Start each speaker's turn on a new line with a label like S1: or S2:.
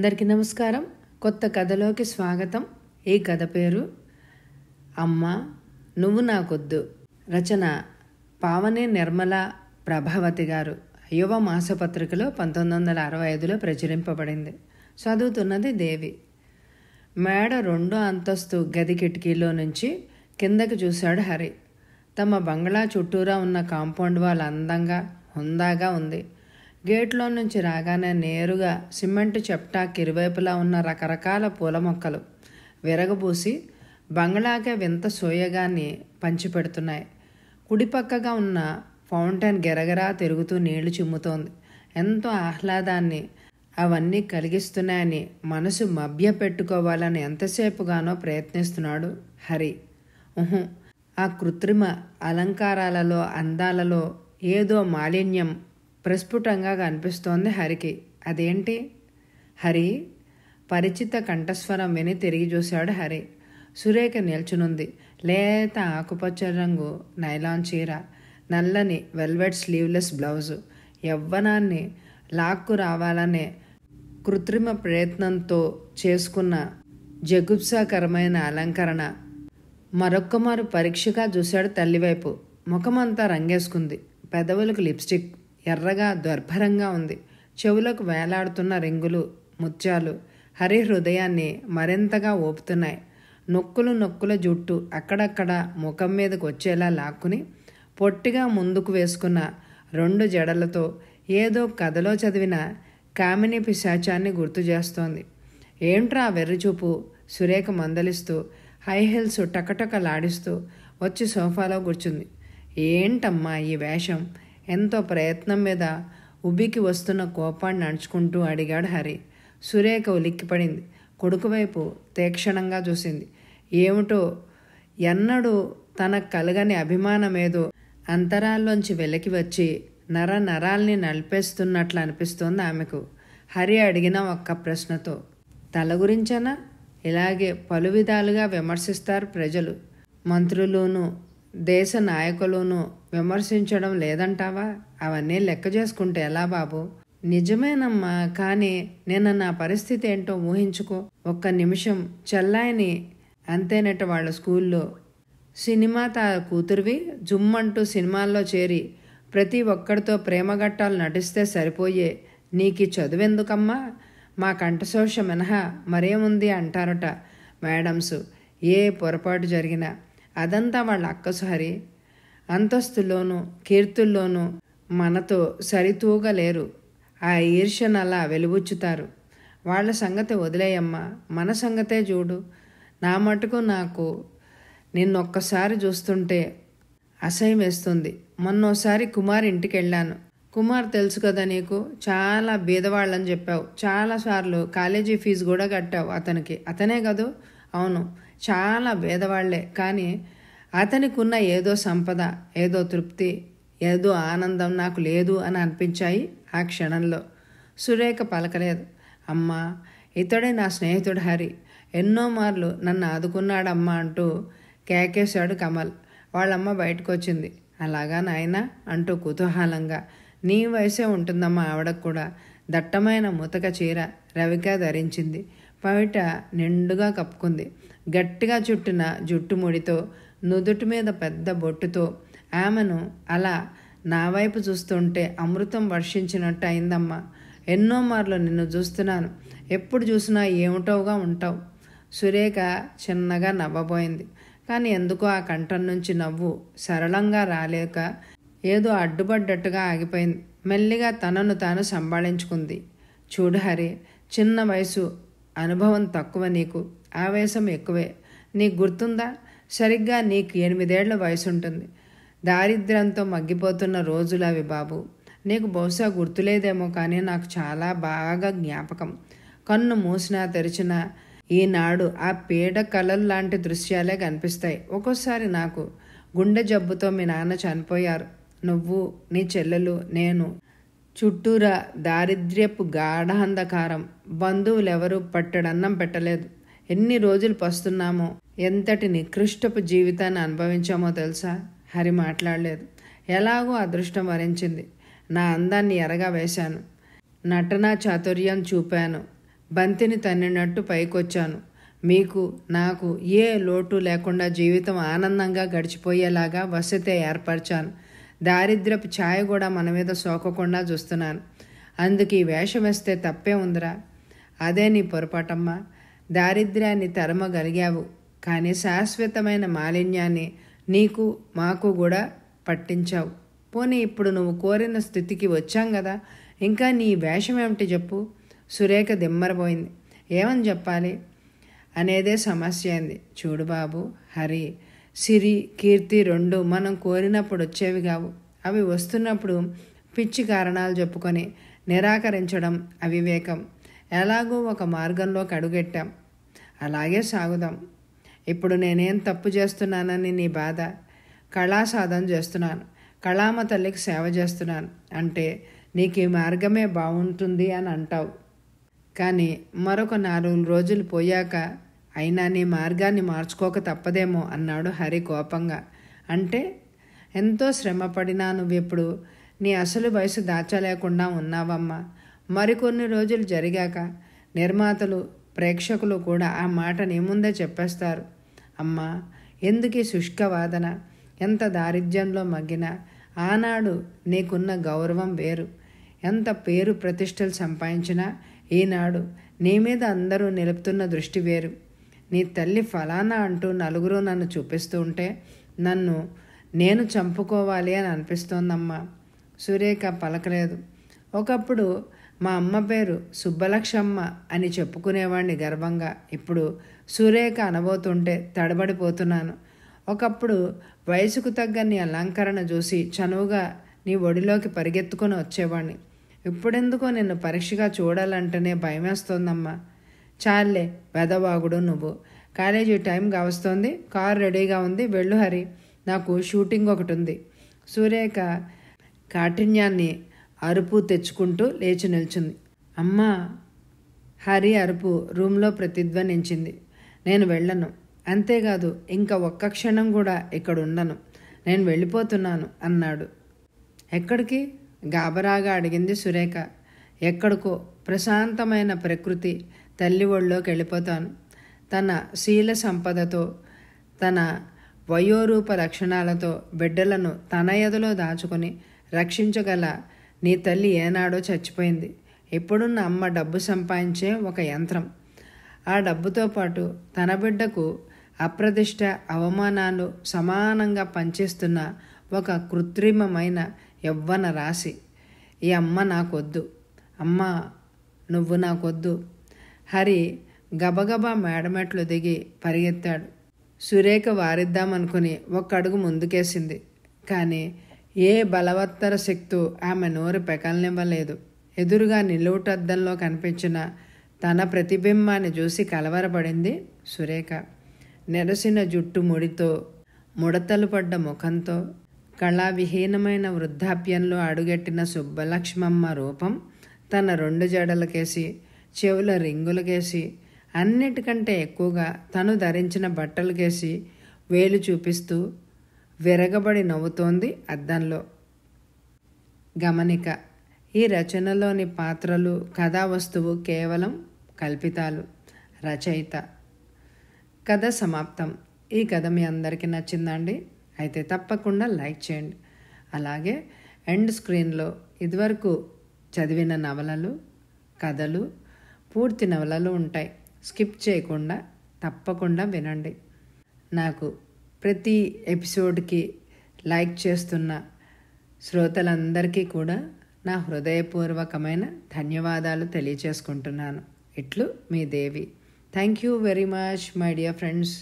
S1: అందరికీ నమస్కారం. కొత్త కథలోకి స్వాగతం. ఈ కథ పేరు అమ్మ నువ్వు నాకొద్దు. రచన పావని నిర్మల ప్రభావతి గారు. యువ మాసపత్రికలో 1965లో ప్రచురింపబడింది. చదువుతున్నది దేవి. మేడ 2వ అంతస్తు గది కిటికీలో నుంచి కిందకి చూశాడు హరి. తమ బంగ్లా చుట్టూరా ఉన్న కాంపౌండ్ వాల్ అందంగా హుందాగా ఉంది. గేట్లో నుంచి రాగానే నేరుగా సిమెంటు చెప్టాకి ఇరువైపులా ఉన్న రకరకాల పూల మొక్కలు విరగబూసి బంగ్లాకే వింత సోయగాన్ని పంచిపెడుతున్నాయి. కుడిపక్కగా ఉన్న ఫౌంటైన్ గెరగరా తిరుగుతూ నీళ్లు చిమ్ముతోంది. ఎంతో ఆహ్లాదాన్ని అవన్నీ కలిగిస్తున్నాయని మనసు మభ్య పెట్టుకోవాలని ఎంతసేపుగానో ప్రయత్నిస్తున్నాడు హరి. ఆ కృత్రిమ అలంకారాలలో అందాలలో ఏదో మాలిన్యం ప్రస్ఫుటంగా కనిపిస్తోంది హరికి. అదేంటి? హరి పరిచిత కంఠస్వరం విని తిరిగి చూశాడు హరి. సురేఖ నిల్చునుంది. లేత ఆకుపచ్చ రంగు నైలాన్ చీర, నల్లని వెల్వెట్ స్లీవ్లెస్ బ్లౌజు, యవ్వనాన్ని లాక్కు రావాలనే కృత్రిమ ప్రయత్నంతో చేసుకున్న జగుప్సాకరమైన అలంకరణ. మరొక్కమారు పరీక్షగా చూశాడు తల్లివైపు. ముఖమంతా రంగేసుకుంది. పెదవులకు లిప్స్టిక్ ఎర్రగా దుర్భరంగా ఉంది. చెవులకు వేలాడుతున్న రింగులు ముత్యాలు హరి హృదయాన్ని మరింతగా ఊపుతున్నాయి. నొక్కుల జుట్టు అక్కడక్కడ ముఖం మీదకు వచ్చేలా లాక్కుని పొట్టిగా ముందుకు వేసుకున్న 2 జడలతో ఏదో కథలో చదివిన కామిని పిశాచాన్ని గుర్తు చేస్తోంది. ఏంట్రా వెర్రిచూపు? సురేఖ మందలిస్తూ హై హీల్స్ టకటకలాడిస్తూ వచ్చి సోఫాలో కూర్చుంది. ఏంటమ్మా ఈ వేషం? ఎంతో ప్రయత్నం మీద ఉబికి వస్తున్న కోపాన్ని నడుచుకుంటూ అడిగాడు హరి. సురేఖ ఉలిక్కిపడింది. కొడుకు వైపు తీక్షణంగా చూసింది. ఏమిటో ఎన్నడూ తనకు కలగని అభిమానమేదో అంతరాల్లోంచి వెలికి వచ్చి నరాల్ని నలిపేస్తున్నట్లు అనిపిస్తోంది ఆమెకు. హరి అడిగిన ఒక్క ప్రశ్నతో. తల గురించనా? ఇలాగే పలు విధాలుగా విమర్శిస్తారు ప్రజలు. మంత్రులును దేశ నాయకులను విమర్శించడం లేదంటావా? అవన్నీ లెక్క చేసుకుంటే ఎలా బాబు? నిజమేనమ్మా, కానీ నిన్న నా పరిస్థితి ఏంటో ఊహించుకో. ఒక్క నిమిషం చెల్లాయిని అంతేనట వాళ్ళ స్కూల్లో. సినిమా కూతురివి జుమ్మంటూ సినిమాల్లో చేరి ప్రతి ఒక్కడితో ప్రేమగట్టాలు నటిస్తే సరిపోయే నీకు చదువెందుకమ్మా? మా కంఠశోష మినహా మరేముంది అంటారట మేడమ్స్. ఏ పొరపాటు జరిగినా అదంతా వాళ్ళ అక్కసు హరి. అంతస్తుల్లోనూ కీర్తుల్లోనూ మనతో సరితూగలేరు. ఆ ఈర్ష్యనలా వెలుబుచ్చుతారు. వాళ్ళ సంగతి వదిలేయమ్మా, మన సంగతే చూడు. నా మటుకు నాకు నిన్నొక్కసారి చూస్తుంటే అసహ్యం వేస్తుంది. మొన్నోసారి కుమార్ ఇంటికి వెళ్ళాను. కుమార్ తెలుసు కదా నీకు, చాలా బీదవాళ్ళని చెప్పావు. చాలాసార్లు కాలేజీ ఫీజు కూడా కట్టావు అతనికి. అతనే కదూ? అవును, చాలా బీదవాళ్లే. కానీ అతనికి ఉన్న ఏదో సంపద, ఏదో తృప్తి, ఏదో ఆనందం నాకు లేదు అని అనిపించాయి ఆ క్షణంలో. సురేఖ పలకలేదు. అమ్మా, ఇతడే నా స్నేహితుడు హరి. ఎన్నో మార్లు నన్ను ఆదుకున్నాడమ్మా అంటూ కేకేశాడు కమల్. వాళ్ళమ్మ బయటకు వచ్చింది. అలాగా నాయనా అంటూ కుతూహలంగా. నీ వయసే ఉంటుందమ్మా ఆవిడకు కూడా. దట్టమైన ముతక చీర రవిక ధరించింది. పవిట నిండుగా కప్పుకుంది. గట్టిగా చుట్టిన జుట్టుముడితో, నుదుటి మీద పెద్ద బొట్టుతో ఆమెను అలా నా వైపు చూస్తుంటే అమృతం వర్షించినట్టు అయిందమ్మా. ఎన్నో మార్లు నిన్ను చూస్తున్నాను. ఎప్పుడు చూసినా ఏమిటోగా ఉంటావు. సురేఖ చిన్నగా నవ్వబోయింది. కానీ ఎందుకో ఆ కంఠం నుంచి నవ్వు సరళంగా రాలేక ఏదో అడ్డుపడ్డట్టుగా ఆగిపోయింది. మెల్లిగా తనను తాను సంభాళించుకుంది. చూడు హరి, చిన్న వయసు, అనుభవం తక్కువ నీకు, ఆవేశం ఎక్కువే. నీకు గుర్తుందా? సరిగ్గా నీకు 8 ఏళ్ల వయసు ఉంటుంది. దారిద్ర్యంతో మగ్గిపోతున్న రోజులు అవి బాబు. నీకు బహుశా గుర్తులేదేమో, కానీ నాకు చాలా బాగా జ్ఞాపకం. కన్ను మూసినా తెరిచినా ఈనాడు ఆ పీడ కలలు లాంటి దృశ్యాలే కనిపిస్తాయి. ఒక్కోసారి నాకు గుండె జబ్బుతో మీ నాన్న చనిపోయారు. నువ్వు, నీ చెల్లెలు, నేను. చుట్టూరా దారిద్ర్యపు గాఢాంధకారం. బంధువులెవరూ పట్టెడన్నం పెట్టలేదు. ఎన్ని రోజులు పస్తున్నామో, ఎంతటి నికృష్టపు జీవితాన్ని అనుభవించామో తెలుసా? హరి మాట్లాడలేదు. ఎలాగో అదృష్టం వరించింది. నా అందాన్ని ఎరగా వేశాను. నటనా చాతుర్యం చూపాను. బంతిని తన్నినట్టు పైకొచ్చాను. మీకు నాకు ఏ లోటు లేకుండా జీవితం ఆనందంగా గడిచిపోయేలాగా వసతి ఏర్పరిచాను. దారిద్ర్యపు ఛాయ కూడా మన మీద సోకకుండా చూస్తున్నాను. అందుకు ఈ వేషం వేస్తే తప్పే ఉందిరా. అదే నీ పొరపాటమ్మా. దారిద్ర్యాన్ని తరమగలిగావు, కానీ శాశ్వతమైన మాలిన్యాన్ని నీకు మాకు కూడా పట్టించావు. పోనీ ఇప్పుడు నువ్వు కోరిన స్థితికి వచ్చాం కదా, ఇంకా నీ వేషం ఏమిటి చెప్పు. సురేఖ దిమ్మరపోయింది. ఏమని చెప్పాలి అనేదే సమస్య అయింది. చూడు బాబు, హరి, సిరి, కీర్తి రెండు మనం కోరినప్పుడు వచ్చేవి కావు. అవి వస్తున్నప్పుడు పిచ్చి కారణాలు చెప్పుకొని నిరాకరించడం అవివేకం. ఎలాగో ఒక మార్గంలోకి అడుగెట్టాం, అలాగే సాగుదాం. ఇప్పుడు నేనేం తప్పు చేస్తున్నానని నీ బాధ? కళా సాధన చేస్తున్నాను, కళామ తల్లికి సేవ చేస్తున్నాను అంటే నీకు ఈ మార్గమే బాగుంటుంది అని అంటావు. కానీ మరొక 4 రోజులు పోయాక అయినా నీ మార్గాన్ని మార్చుకోక తప్పదేమో అన్నాడు హరి కోపంగా. అంటే ఎంతో శ్రమపడినా నువ్వెప్పుడు నీ అసలు వయసు దాచలేకుండా ఉన్నావమ్మా. మరికొన్ని రోజులు జరిగాక నిర్మాతలు, ప్రేక్షకులు కూడా ఆ మాట నీ ముందే చెప్పేస్తారు. అమ్మా, ఎందుకు ఈ శుష్క వాదన? ఎంత దారిద్ర్యంలో మగ్గినా ఆనాడు నీకున్న గౌరవం వేరు. ఎంత పేరు ప్రతిష్టలు సంపాదించినా ఈనాడు నీ మీద అందరూ నిలుపుతున్న దృష్టి వేరు. నీ తల్లి ఫలానా అంటూ నలుగురు నన్ను చూపిస్తూ ఉంటే నన్ను నేను చంపుకోవాలి అని అనిపిస్తోందమ్మా. సురేఖ పలకలేదు. ఒకప్పుడు మా అమ్మ పేరు సుబ్బలక్ష్మమ్మ అని చెప్పుకునేవాడిని గర్వంగా. ఇప్పుడు సురేఖ అనబోతుంటే తడబడిపోతున్నాను. ఒకప్పుడు వయసుకు తగ్గ నీ అలంకరణ చూసి చనువుగా నీ ఒడిలోకి పరిగెత్తుకొని వచ్చేవాడిని. ఇప్పుడెందుకో నిన్ను పరీక్షగా చూడాలంటేనే భయమేస్తోందమ్మా. చాలే వెదవాగుడు నువ్వు. కాలేజీ టైం కావస్తోంది, కారు రెడీగా ఉంది, వెళ్ళు హరి, నాకు షూటింగ్ ఒకటి ఉంది. సురేఖ కాఠిన్యాన్ని అరుపు తెచ్చుకుంటూ లేచి నిల్చుంది. అమ్మా! హరి అరుపు రూమ్లో ప్రతిధ్వనించింది. నేను వెళ్ళను, అంతేకాదు ఇంకా ఒక్క క్షణం కూడా ఇక్కడ ఉండను, నేను వెళ్ళిపోతున్నాను అన్నాడు. ఎక్కడికి? గాబరాగా అడిగింది సురేఖ. ఎక్కడికో, ప్రశాంతమైన ప్రకృతి, తల్లి ఒళ్ళోకి వెళ్ళిపోతాను. తన శీల సంపదతో, తన వయోరూప లక్షణాలతో బిడ్డలను తన ఎదలో దాచుకొని రక్షించగల నీ తల్లి ఏనాడో చచ్చిపోయింది. ఇప్పుడున్న అమ్మ డబ్బు సంపాదించే ఒక యంత్రం. ఆ డబ్బుతో పాటు తన బిడ్డకు అప్రదిష్ట, అవమానాలు సమానంగా పంచేస్తున్న ఒక కృత్రిమమైన యవ్వన రాశి. ఈ అమ్మ నాకొద్దు. అమ్మా, నువ్వు నాకొద్దు. హరి గబగబా మేడమెట్లు దిగి పరిగెత్తాడు. సురేఖ వారిద్దామనుకుని ఒక్క అడుగు ముందుకేసింది. కానీ ఏ బలవత్తర శక్తు ఆమె నోరు పెకలనివ్వలేదు. ఎదురుగా నిలువుటద్దంలో కనిపించిన తన ప్రతిబింబాన్ని చూసి కలవరపడింది సురేఖ. నెరసిన జుట్టు ముడితో, ముడతలు పడ్డ ముఖంతో, కళావిహీనమైన వృద్ధాప్యంలో అడుగెట్టిన సుబ్బలక్ష్మమ్మ రూపం తన 2 జడలకేసి, చెవుల రింగులకేసి, అన్నిటికంటే ఎక్కువగా తను ధరించిన బట్టలకేసి వేలు చూపిస్తూ విరగబడి నవ్వుతోంది అద్దంలో. గమనిక: ఈ రచనలోని పాత్రలు, కథా వస్తువు కేవలం కల్పితాలు. రచయిత. కథ సమాప్తం. ఈ కథ మీ అందరికీ నచ్చిందండి? అయితే తప్పకుండా లైక్ చేయండి. అలాగే ఎండ్ స్క్రీన్లో ఇదివరకు చదివిన నవలలు, కథలు, పూర్తి నవలలు ఉంటాయి. స్కిప్ చేయకుండా తప్పకుండా వినండి. నాకు ప్రతి ఎపిసోడ్కి లైక్ చేస్తున్న శ్రోతలందరికీ కూడా నా హృదయపూర్వకమైన ధన్యవాదాలు తెలియచేసుకుంటున్నాను. ఇట్లు మీ Devi. Thank you very much my dear friends.